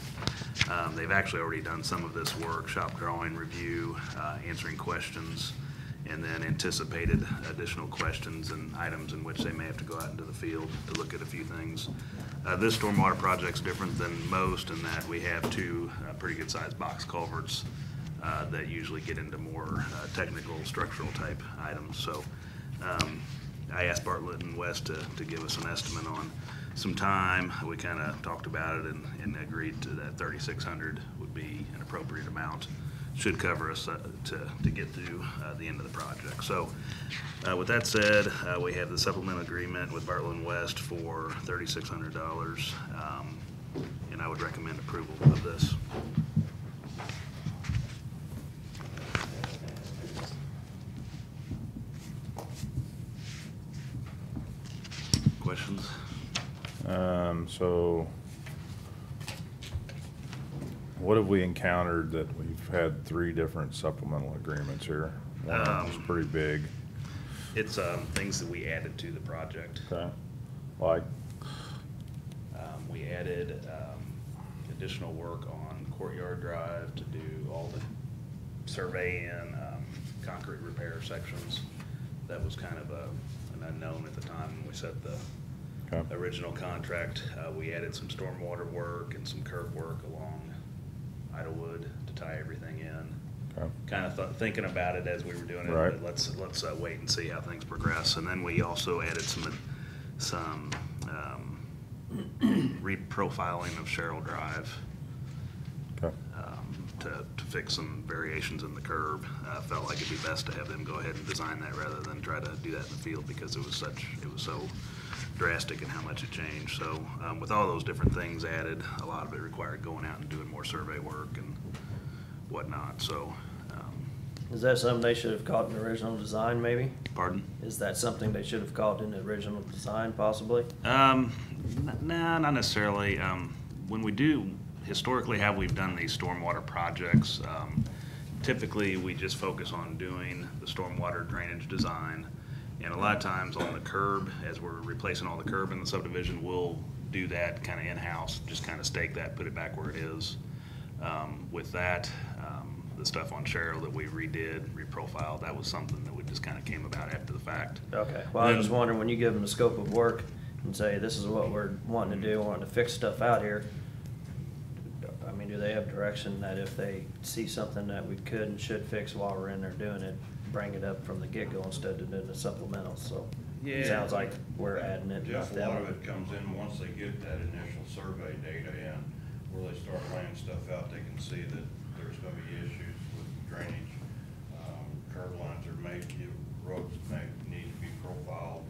They've actually already done some of this work, shop drawing review, answering questions, and then anticipated additional questions and items in which they may have to go out into the field to look at a few things. This stormwater project's different than most in that we have 2 pretty good sized box culverts that usually get into more technical structural type items. So I asked Bartlett and West to give us an estimate on some time. We kind of talked about it and agreed to that $3,600 would be an appropriate amount. Should cover us to get through the end of the project. So with that said, we have the supplemental agreement with Bartlett and West for $3,600, and I would recommend approval of this. Questions? So what have we encountered that we've had 3 different supplemental agreements here? One of them's pretty big. It's things that we added to the project. Okay. Like, We added additional work on Courtyard Drive to do all the survey and concrete repair sections. That was kind of an unknown at the time when we set the okay. original contract. We added some stormwater work and some curb work along Idlewood to tie everything in. Okay. Kind of thinking about it as we were doing it, Right. but let's wait and see how things progress. And then we also added some reprofiling of Sherrill Drive Okay. to fix some variations in the curb. Felt like it'd be best to have them go ahead and design that rather than try to do that in the field because it was so drastic in how much it changed. So with all those different things added, a lot of it required going out and doing more survey work and whatnot. So, Is that something they should have caught in the original design, maybe? pardon? Is that something they should have caught in the original design, possibly? Nah, not necessarily. When we do, historically how we've done these stormwater projects, typically we just focus on doing the stormwater drainage design. And a lot of times on the curb, as we're replacing all the curb in the subdivision, we'll do that kind of in-house, just kind of stake that, put it back where it is. With that, the stuff on Sherrill that we redid, reprofiled, that was something that we just kind of came about after the fact. Okay, well, I was just wondering, when you give them the scope of work and say, this is what we're wanting to do, wanting to fix stuff out here, I mean, do they have direction that if they see something that we could and should fix while we're in there doing it, bring it up from the get-go instead of doing the supplemental? So it sounds like we're adding it. Jeff, a lot of it comes in once they get that initial survey data in, where they start laying stuff out, they can see that there's gonna be issues with drainage. Curb lines are made, roads may need to be profiled.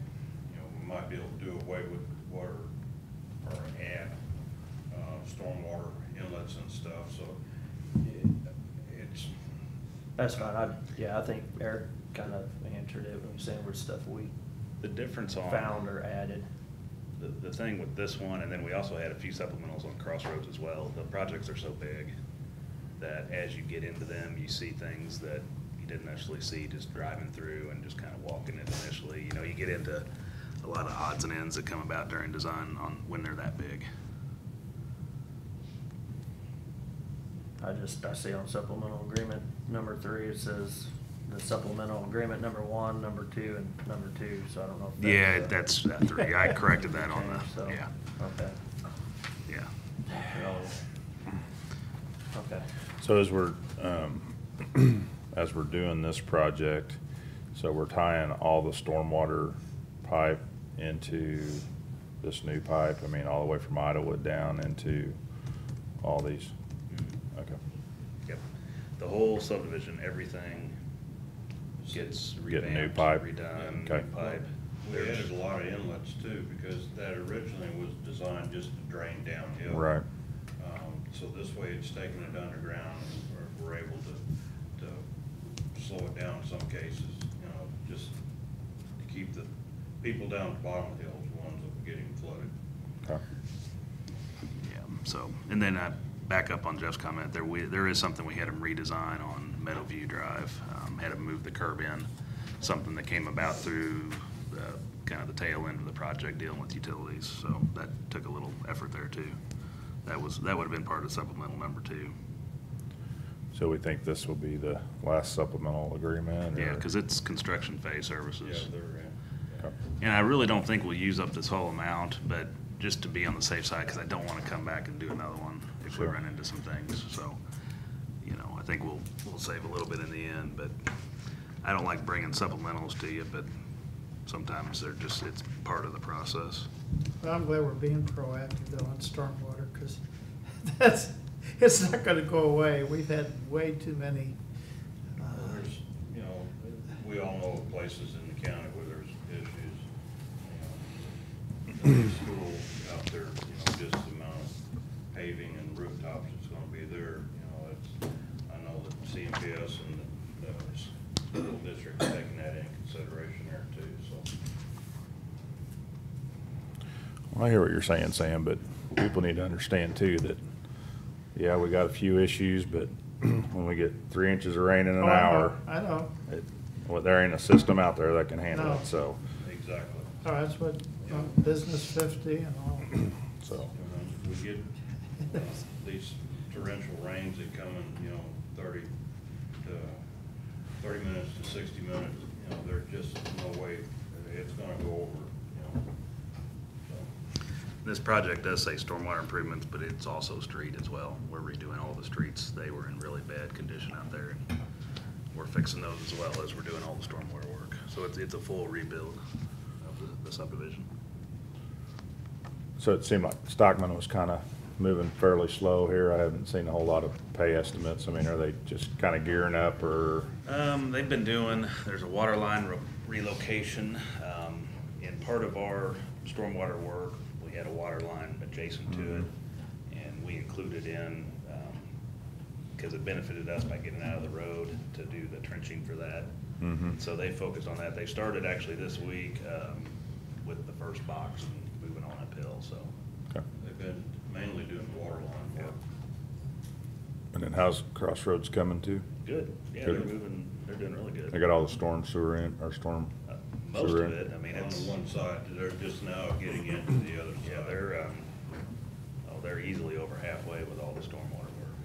You know, we might be able to do away with what are add stormwater inlets and stuff, so it's. That's fine. I think Eric kind of answered it when he was saying what stuff we The difference on found or added. the thing with this one, and then we also had a few supplementals on Crossroads as well. The projects are so big that as you get into them, you see things that you didn't necessarily see just driving through and just kind of walking it initially. You know, you get into a lot of odds and ends that come about during design on when they're that big. I see on supplemental agreement number 3, it says the supplemental agreement number 1, number 2, and number 2, so I don't know if that's. Yeah, that's 3. I corrected that on change, so, the, yeah, Okay. yeah. Okay. So as we're doing this project, so we're tying all the stormwater pipe into this new pipe, I mean, all the way from Idlewood down into all these? Okay. Yep. The whole subdivision, everything gets Getting new revamped, pipe. redone, Okay. new pipe. We added a lot of inlets too, because that originally was designed just to drain downhill. Right. So this way it's taking it underground, and we're able to slow it down in some cases, you know, just to keep the people down at the bottom of the hills, the ones that were getting flooded. Okay. Yeah, so, and then back up on Jeff's comment, there is something we had him redesign on Meadowview Drive. Had him move the curb in, something that came about through the, kind of the tail end of the project dealing with utilities. So that took a little effort there too. That would have been part of supplemental number 2. So we think this will be the last supplemental agreement? Yeah, or- because it's construction phase services. Yeah, they're, Okay. And I really don't think we'll use up this whole amount, but just to be on the safe side, because I don't want to come back and do another one if we Sure. run into some things. So, you know, I think we'll save a little bit in the end, but I don't like bringing supplementals to you, but sometimes it's part of the process. Well, I'm glad we're being proactive though on stormwater, because it's not gonna go away. We've had way too many. there's, you know, we all know of places in the county where there's issues. You know, the school out there, you know, just the amount of paving and rooftops that's gonna be there, you know, I know that CMPS and the school district is taking that into consideration there too, so. Well, I hear what you're saying, Sam, but people need to understand too that, yeah, we got a few issues, but when we get 3 inches of rain in an Oh, hour, I know. well, there ain't a system out there that can handle No. it, so, Exactly. Oh, that's what, Business 50 and all. so. We get these torrential rains that come in, you know, 30 minutes to 60 minutes, you know, there's just no way it's gonna go over, you know. So, This project does say stormwater improvements, but it's also street as well. We're redoing all the streets. They were in really bad condition out there. And we're fixing those as well as we're doing all the stormwater work. So it's a full rebuild of the subdivision. So it seemed like Stockman was kind of moving fairly slow here. I haven't seen a whole lot of pay estimates. I mean, are they just kind of gearing up or? They've been doing, there's a water line relocation. In part of our stormwater work, we had a water line adjacent to it, and we included in, because it benefited us by getting out of the road to do the trenching for that. Mhm. So they focused on that. They started actually this week with the first box and moving on uphill, so. Okay. they've been mainly doing water line work. And then how's Crossroads coming too? Good, yeah, Good. they're doing really good. They got all the storm sewer in, or storm? Most sewer of in? it, I mean, On it's. the one side, they're just now getting into the other side. Yeah, they're easily over halfway with all the stormwater work,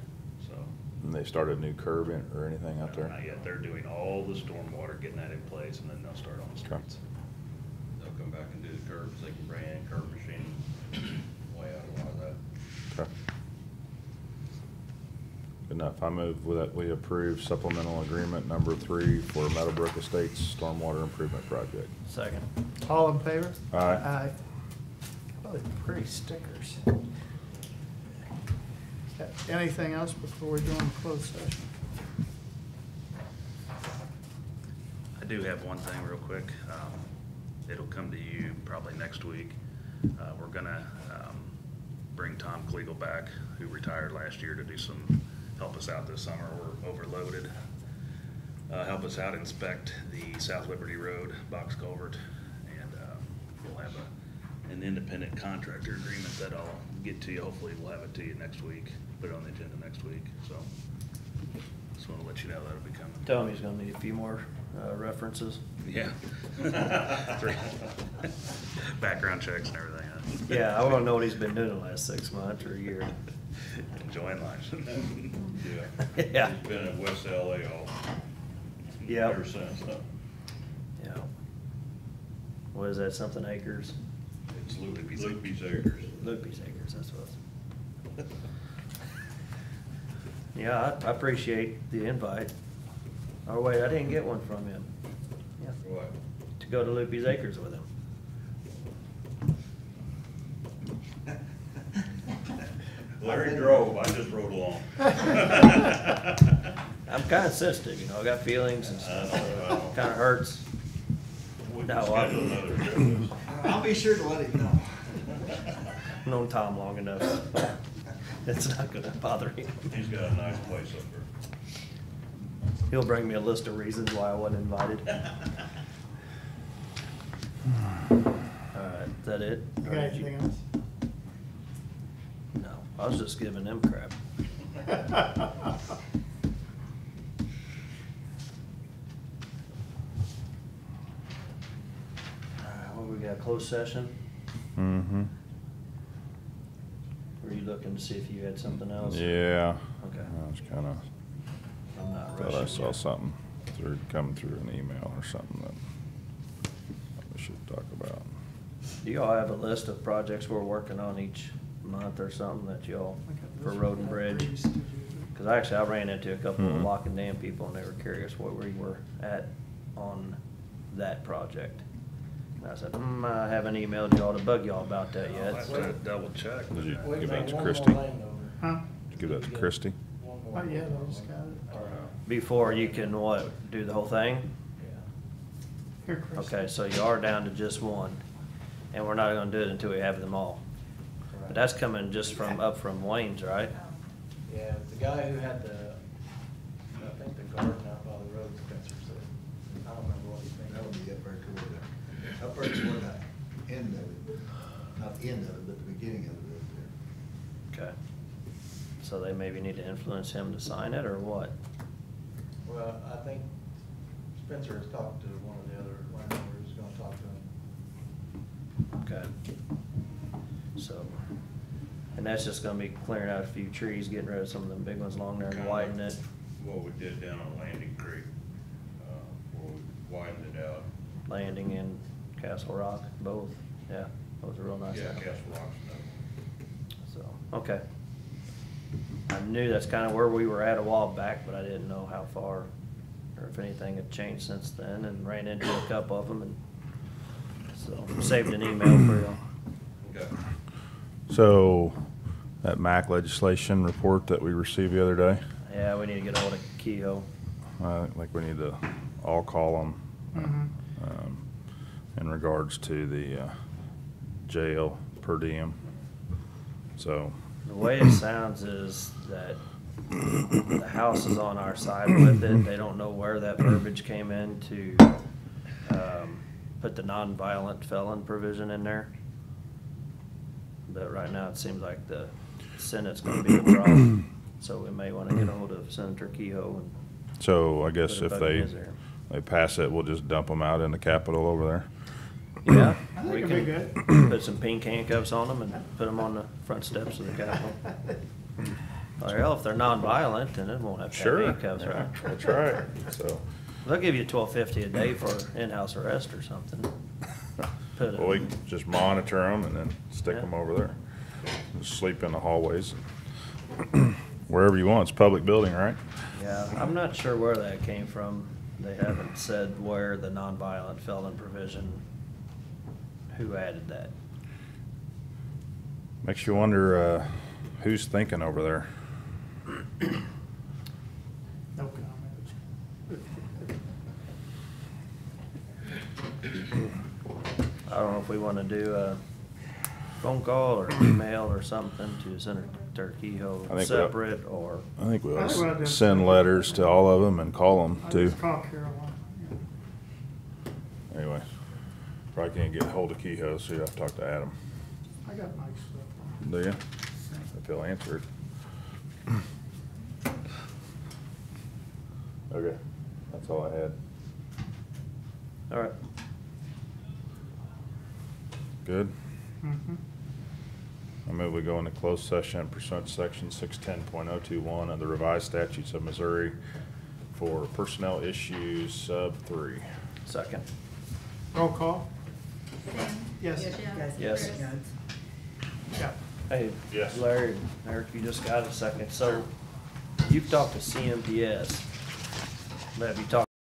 so. And they started a new curb in, or anything out there? Not yet, they're doing all the stormwater, getting that in place, and then they'll start on the Okay. streets. They'll come back and do the curbs, they can bring in curb machine way out a lot of that. Okay. Good enough. I move that we approve supplemental agreement number 3 for Meadowbrook Estates Stormwater Improvement Project. Second. All in favor? Aye. Aye. Oh, they're pretty stickers. Anything else before we go into closed session? I do have one thing real quick. It'll come to you probably next week. We're gonna bring Tom Kliegel back, who retired last year, to do some, help us out this summer. We're overloaded. Help us out inspect the South Liberty Road box culvert, and we'll have an independent contractor agreement that I'll get to you. Hopefully we'll have it to you next week, put it on the agenda next week, so just wanna let you know that'll be coming. Tell him he's gonna need a few more references. Yeah. Background checks and everything, huh? Yeah, I wanna know what he's been doing the last 6 months or a year. Enjoying life. Yeah. Yeah. He's been in West LA all, Yep. ever since, huh? Yeah. What is that, something acres? It's Loopy's Acres. Loopy's Acres, that's what it's. Yeah, I appreciate the invite. Oh, wait, I didn't get one from him. Yeah, What? to go to Loopy's Acres with him. Larry drove, I just rode along. I'm kinda sensitive, you know, I got feelings and stuff, so it kinda hurts. We can No, schedule another trip. I'll be sure to let him know. I've known Tom long enough. It's not gonna bother him. He's got a nice place up there. He'll bring me a list of reasons why I wasn't invited. Alright, is that it? You got Or did anything else? No, I was just giving them crap. Alright, what we got, closed session? Mm-hmm. Were you looking to see if you had something else? Yeah. Okay. I was kinda, I'm not thought I rushing saw you. something coming through an email or something that we should talk about. Do y'all have a list of projects we're working on each month or something that y'all, I got for this road one. and bridge? Breeze, did you- Cause actually, I ran into a couple of Mhm. Lock and Dam people, and they were curious what we were at on that project. And I said, I haven't emailed y'all to bug y'all about that I'll yet. have so- to double check. Did you Wait, give no, that to one more Christie? lane over. Huh? Did you give that to Christie? One more. Oh, yeah, I just got it. Before you can what, do the whole thing? Yeah. Here, Chris. Okay, so you are down to just one, and we're not gonna do it until we have them all. But that's coming just from, up from Wayne's, right? Yeah, the guy who had I think the garden out by the road, Spencer said, I don't remember what he thinks. That would be up there toward the, up there toward the end of it, not the end of it, but the beginning of it up there. Okay. So they maybe need to influence him to sign it, or what? Well, I think Spencer has talked to one of the other landowners, who's gonna talk to him. Okay. So, and that's just gonna be clearing out a few trees, getting rid of some of them big ones along there and Kinda widening it. What we did down on Landing Creek, where we widened it out. Landing in Castle Rock, both, yeah, those are real nice. Yeah, out. Castle Rock's So, okay. I knew that's kinda where we were at a while back, but I didn't know how far, or if anything had changed since then, and ran into a couple of them, and so, saved an email for you. Okay. So, that MAC legislation report that we received the other day, Yeah, we need to get ahold of Kehoe. I think we need to all call them Mhm. in regards to the jail per diem. So, The way it sounds is that the House is on our side with it. They don't know where that verbiage came in to put the nonviolent felon provision in there. But right now, it seems like the Senate's gonna be the problem. So we may wanna get ahold of Senator Kehoe and so I guess put a if bug in they, his ear. they pass it, we'll just dump them out in the Capitol over there. Yeah, I think we it'd be can good. put some pink handcuffs on them and put them on the front steps of the Capitol. Well, if they're nonviolent, then it won't have to have Sure. handcuffs, Yeah, right? that's right, so. They'll give you $12.50 a day for in-house arrest or something. Put Well, we can just monitor them and then stick Yeah. them over there. Just sleep in the hallways, wherever you want. It's a public building, right? Yeah, I'm not sure where that came from. They haven't said where the nonviolent felon provision, who added that. Makes you wonder, who's thinking over there? No comments. I don't know if we want to do a phone call or email or something to Senator Kehoe I think separate, or, I think we I ought think we ought to to send letters to all of them and call them I too. just call Caroline. Anyway, probably can't get hold of Kehoe, so you have to talk to Adam. I got Mike's stuff. Do you? If he'll answer it. Okay, that's all I had. all right. Good? Mhm. I move we go into closed session pursuant to section 610.021 of the revised statutes of Missouri for personnel issues sub 3. Second. Roll call? Sam? Yes. Yes. Chris? Yeah. Hey, Yes. Larry, and Eric, you just got a second. So you've talked to CMPS. Have you talked